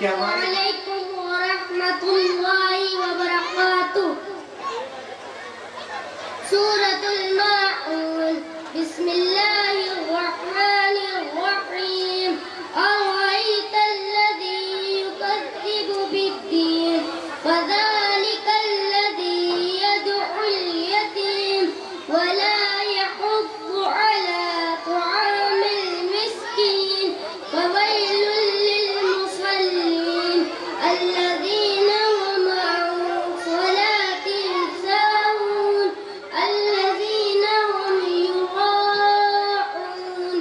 कि हमारे सूरतुल माऊन बिस्मिल्लाहिर्रहमानिर्रहीम अरअयतल्लज़ी युकज़्ज़िबु बिद्दीन फ़ज़ालिकल्लज़ी यदउल यतीम वला यहुद्दु अला तुआमिल मिस्कीन फवैलुल लिलमुसल्लीन الذين هم عن صلاتهم ساهون الذين هم يراءون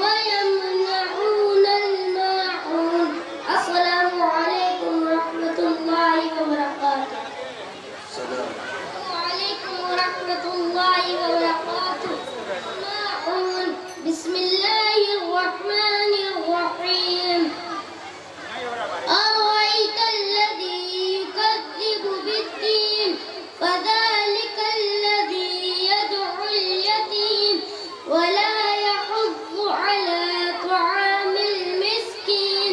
ويمنعون الماعون السلام عليكم ورحمة الله وبركاته. وعليكم ورحمة الله وبركاته. ماعون بسم الله الرحمن الرحيم أرأيت الذي يكذب بالدين فذلك الذي يدعو اليتيم ولا يحض على طعام المسكين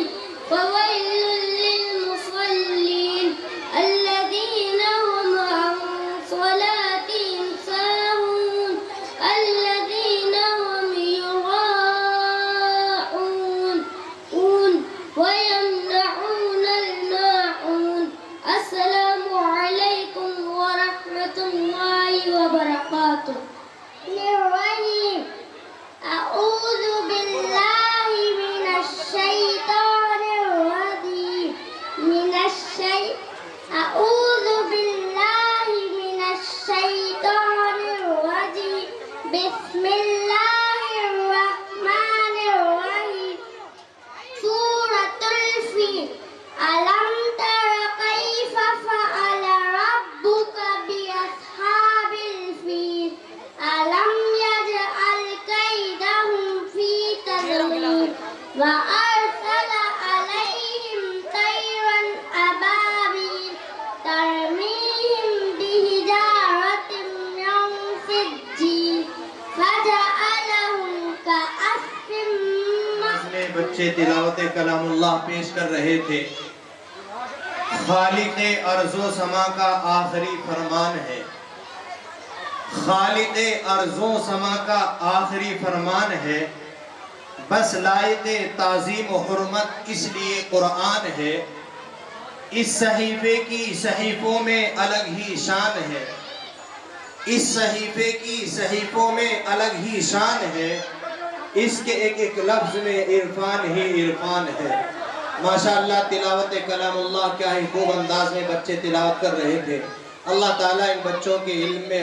فويل للمصلين الذين هم عن صلاتهم ساهون الذين هم يراءون ويمنعون الماعون السلام عليكم ورحمة الله وبركاته. الرحيم أعوذ بالله من الشيطان الرجيم أعوذ بالله من الشيطان الرجيم بسم الله الرحمن الرحيم سورة الفيل ألم تر كيف فعل ربك بأصحاب الفيل ألم يجعل كيدهم في تضليل وأرسل عليهم طيرا أبابيل ترميهم بحجارة من سجيل فجعلهم كعصف में बच्चे तिलावत कलामुल्लाह पेश कर रहे थे। खालिक़े अर्ज़ो समा का आखिरी फरमान है। खालिक़े अर्ज़ो समा का आखिरी फरमान है। बस लायक़े ताज़ीम व हुर्मत इसलिए कुरान है। इस सहीफे की सहीफों में अलग ही शान है। इस सहीफे की सहीफों में अलग ही शान है। इसके एक एक लफ्ज में इरफान ही इरफान है। माशाअल्लाह तिलावत कलामुल्लाह क्या ही खूब अंदाज में बच्चे तिलावत कर रहे थे। अल्लाह ताला इन बच्चों के इल्म में